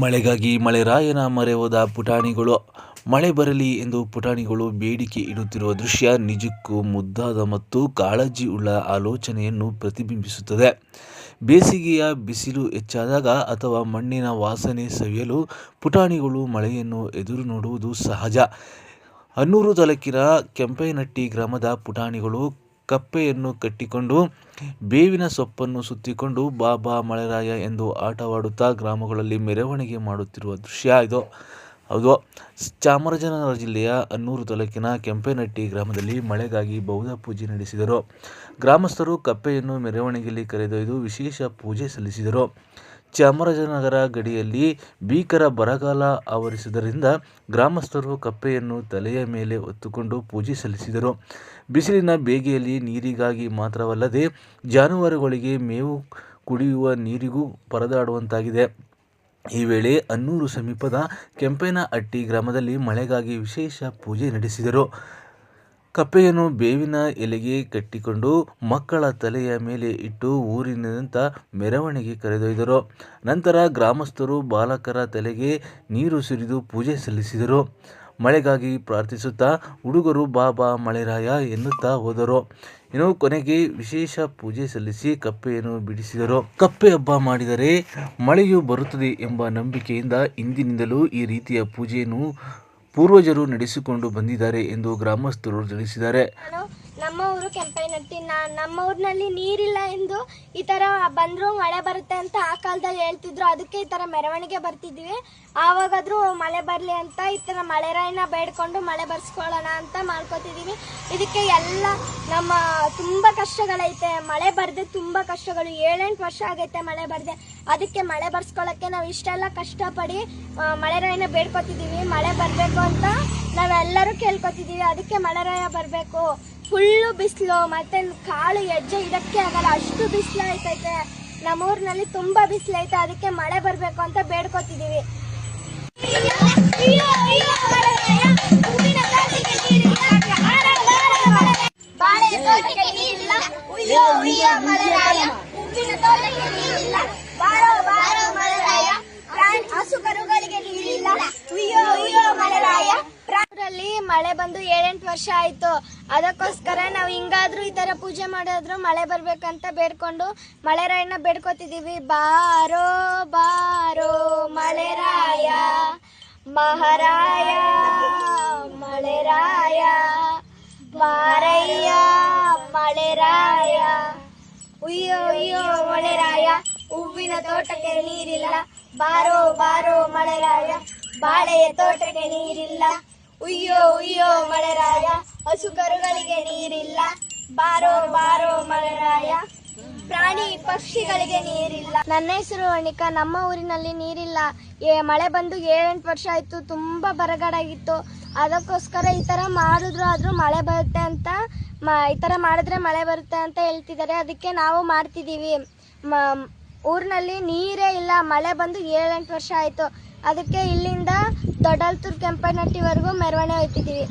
ಮಳೆಗಾಗಿ ಮಳೆರಾಯನ ಮೊರೆ ಹೋದ ಪುಟಾಣಿಗಳು. ಮಳೆ ಬರಲಿ ಎಂದು ಪುಟಾಣಿಗಳು ಬೇಡಿಕೆ ಇಡುತ್ತಿರುವ ದೃಶ್ಯ ನಿಜಕ್ಕೂ ಮುದ್ದಾದ ಮತ್ತು ಕಾಳಜಿ ಉಳ್ಳ ಆಲೋಚನೆಯನ್ನು ಪ್ರತಿಬಿಂಬಿಸುತ್ತದೆ. ಬೇಸಿಗೆಯ ಬಿಸಿಲು ಹೆಚ್ಚಾದಾಗ ಅಥವಾ ಮಣ್ಣಿನ ವಾಸನೆ ಸವಿಯಲು ಪುಟಾಣಿಗಳು ಮಳೆಯನ್ನು ಎದುರು ನೋಡುವುದು ಸಹಜ. ಹನ್ನೂರು ತಾಲೂಕಿನ ಕೆಂಪೇನಟ್ಟಿ ಗ್ರಾಮದ ಪುಟಾಣಿಗಳು ಕಪ್ಪೆಯನ್ನು ಕಟ್ಟಿಕೊಂಡು ಬೇವಿನ ಸೊಪ್ಪನ್ನು ಸುತ್ತಿಕೊಂಡು ಬಾಬಾ ಮಳೆರಾಯ ಎಂದು ಆಟವಾಡುತ್ತಾ ಗ್ರಾಮಗಳಲ್ಲಿ ಮೆರವಣಿಗೆ ಮಾಡುತ್ತಿರುವ ದೃಶ್ಯ ಇದು. ಹೌದು, ಚಾಮರಾಜನಗರ ಜಿಲ್ಲೆಯ ಹನ್ನೂರು ತಾಲೂಕಿನ ಕೆಂಪೇನಟ್ಟಿ ಗ್ರಾಮದಲ್ಲಿ ಮಳೆಗಾಗಿ ಬೌದ್ಧ ಪೂಜೆ ನಡೆಸಿದರು. ಗ್ರಾಮಸ್ಥರು ಕಪ್ಪೆಯನ್ನು ಮೆರವಣಿಗೆಯಲ್ಲಿ ಕರೆದೊಯ್ದು ವಿಶೇಷ ಪೂಜೆ ಸಲ್ಲಿಸಿದರು. ಚಾಮರಾಜನಗರ ಗಡಿಯಲ್ಲಿ ಭೀಕರ ಬರಗಾಲ ಆವರಿಸಿದ್ದರಿಂದ ಗ್ರಾಮಸ್ಥರು ಕಪ್ಪೆಯನ್ನು ತಲೆಯ ಮೇಲೆ ಹೊತ್ತುಕೊಂಡು ಪೂಜೆ ಸಲ್ಲಿಸಿದರು. ಬಿಸಿಲಿನ ಬೇಗೆಯಲ್ಲಿ ನೀರಿಗಾಗಿ ಮಾತ್ರವಲ್ಲದೆ ಜಾನುವಾರುಗಳಿಗೆ ಮೇವು, ಕುಡಿಯುವ ನೀರಿಗೂ ಪರದಾಡುವಂತಾಗಿದೆ. ಈ ವೇಳೆ ಹನ್ನೂರು ಸಮೀಪದ ಕೆಂಪೇನಹಟ್ಟಿ ಗ್ರಾಮದಲ್ಲಿ ಮಳೆಗಾಗಿ ವಿಶೇಷ ಪೂಜೆ ನಡೆಸಿದರು. ಕಪ್ಪೆಯನ್ನು ಬೇವಿನ ಎಲೆಗೆ ಕಟ್ಟಿಕೊಂಡು ಮಕ್ಕಳ ತಲೆಯ ಮೇಲೆ ಇಟ್ಟು ಊರಿನಾದ್ಯಂತ ಮೆರವಣಿಗೆ ಕರೆದೊಯ್ದರು. ನಂತರ ಗ್ರಾಮಸ್ಥರು ಬಾಲಕರ ತಲೆಗೆ ನೀರು ಸುರಿದು ಪೂಜೆ ಸಲ್ಲಿಸಿದರು. ಮಳೆಗಾಗಿ ಪ್ರಾರ್ಥಿಸುತ್ತಾ ಹುಡುಗರು ಬಾಬಾ ಮಳೆರಾಯ ಎನ್ನುತ್ತಾ ಹೋದರು. ಇನ್ನು ಕೊನೆಗೆ ವಿಶೇಷ ಪೂಜೆ ಸಲ್ಲಿಸಿ ಕಪ್ಪೆಯನ್ನು ಬಿಡಿಸಿದರು. ಕಪ್ಪೆ ಹಬ್ಬ ಮಾಡಿದರೆ ಮಳೆಯು ಬರುತ್ತದೆ ಎಂಬ ನಂಬಿಕೆಯಿಂದ ಇಂದಿನಿಂದಲೂ ಈ ರೀತಿಯ ಪೂಜೆಯನ್ನು ಪೂರ್ವಜರು ನಡೆಸಿಕೊಂಡು ಬಂದಿದ್ದಾರೆ ಎಂದು ಗ್ರಾಮಸ್ಥರು ತಿಳಿಸಿದ್ದಾರೆ. ನಮ್ಮ ಊರು ಕೆಂಪೇನಟ್ಟಿ. ನಮ್ಮ ಊರಿನಲ್ಲಿ ನೀರಿಲ್ಲ ಎಂದು ಈ ತರ ಬಂದ್ರು ಮಳೆ ಬರುತ್ತೆ ಅಂತ ಆ ಕಾಲದಲ್ಲಿ ಹೇಳ್ತಿದ್ರು. ಅದಕ್ಕೆ ಈ ತರ ಮೆರವಣಿಗೆ ಬರ್ತಿದ್ವಿ. ಆವಾಗಾದ್ರೂ ಮಳೆ ಬರ್ಲಿ ಅಂತ ಈ ತರ ಮಳೆರಾಯನ ಬೇಡ್ಕೊಂಡು ಮಳೆ ಬರ್ಸ್ಕೊಳ್ಳೋಣ ಅಂತ ಮಾಡ್ಕೋತಿದೀವಿ. ಇದಕ್ಕೆ ಎಲ್ಲ ನಮ್ಮ ತುಂಬಾ ಕಷ್ಟಗಳೈತೆ. ಮಳೆ ಬರ್ದೆ ತುಂಬಾ ಕಷ್ಟಗಳು. 7-8 ವರ್ಷ ಆಗೈತೆ ಮಳೆ ಬರ್ದೆ. ಅದಕ್ಕೆ ಮಳೆ ಬರ್ಸ್ಕೊಳಕ್ಕೆ ನಾವು ಇಷ್ಟೆಲ್ಲ ಕಷ್ಟಪಡಿ ಮಳೆರಾಯನ ಬೇಡ್ಕೋತಿದೀವಿ. ಮಳೆ ಬರ್ಬೇಕು ಅಂತ ನಾವೆಲ್ಲರೂ ಕೇಳ್ಕೊತಿದೀವಿ. ಅದಕ್ಕೆ ಮಳೆರಾಯ ಬರ್ಬೇಕು. ಫುಲ್ಲು ಬಿಸಿಲು, ಮತ್ತೆ ಕಾಳು ಹೆಜ್ಜೆ ಇದಕ್ಕೆ ಆಗಲ್ಲ, ಅಷ್ಟು ಬಿಸಿಲು ಐತೈತೆ. ನಮ್ಮೂರಿನಲ್ಲಿ ತುಂಬಾ ಬಿಸಿಲು ಐತೆ. ಅದಕ್ಕೆ ಮಳೆ ಬರ್ಬೇಕು ಅಂತ ಬೇಡ್ಕೋತಿದೀವಿ. ಮಳೆ ಬಂದು 7-8 ವರ್ಷ ಆಯ್ತು. ಅದಕ್ಕೋಸ್ಕರ ನಾವು ಹಿಂಗಾದ್ರೂ ಈ ತರ ಪೂಜೆ ಮಾಡಿದ್ರು ಮಳೆ ಬರ್ಬೇಕಂತ ಬೇಡ್ಕೊಂಡು ಮಳೆರಾಯನ ಬೇಡ್ಕೋತಿದೀವಿ. ಬಾರೋ ಬಾರೋ ಮಳೆರಾಯ, ಮಹಾರಾಯ ಮಳೆರಾಯ, ಬಾರಯ್ಯ ಮಳೆರಾಯ, ಉಯ್ಯೋ ಉಯ್ಯೋ ಮಳೆರಾಯ, ಹೂವಿನ ತೋಟಕ್ಕೆ ನೀರಿಲ್ಲ, ಬಾರೋ ಬಾರೋ ಮಳೆರಾಯ, ಬಾಳೆಯ ತೋಟಕ್ಕೆ ನೀರಿಲ್ಲ, ಉಯ್ಯೋ ಉಯ್ಯೋ ಮಳೆರಾಯ, ಹಸು ಕರುಗಳಿಗೆ ನೀರಿಲ್ಲ, ಬಾರೋ ಬಾರೋ ಮಳೆರಾಯ, ಪ್ರಾಣಿ ಪಕ್ಷಿಗಳಿಗೆ ನೀರಿಲ್ಲ. ನನ್ನ ಹೆಸರು ಅಣಿಕಾ. ನಮ್ಮ ಊರಿನಲ್ಲಿ ನೀರಿಲ್ಲ. ಮಳೆ ಬಂದು 7-8 ವರ್ಷ ಆಯ್ತು. ತುಂಬಾ ಬರಗಾಡಾಗಿತ್ತು. ಅದಕ್ಕೋಸ್ಕರ ಈ ತರ ಮಾಡಿದ್ರು ಆದ್ರೂ ಮಳೆ ಬರುತ್ತೆ ಅಂತ ಈ ತರ ಮಾಡಿದ್ರೆ ಮಳೆ ಬರುತ್ತೆ ಅಂತ ಹೇಳ್ತಿದ್ದಾರೆ. ಅದಕ್ಕೆ ನಾವು ಮಾಡ್ತಿದೀವಿ. ಊರಿನಲ್ಲಿ ನೀರೇ ಇಲ್ಲ. ಮಳೆ ಬಂದು 7-8 ವರ್ಷ ಆಯ್ತು. ಅದಕ್ಕೆ ಇಲ್ಲಿಂದ ದೊಡ್ಡಲ್ತೂರು ಕೆಂಪೇನಟ್ಟಿವರೆಗೂ ಮೆರವಣಿಗೆ ಹೋಗ್ತಿದೀವಿ.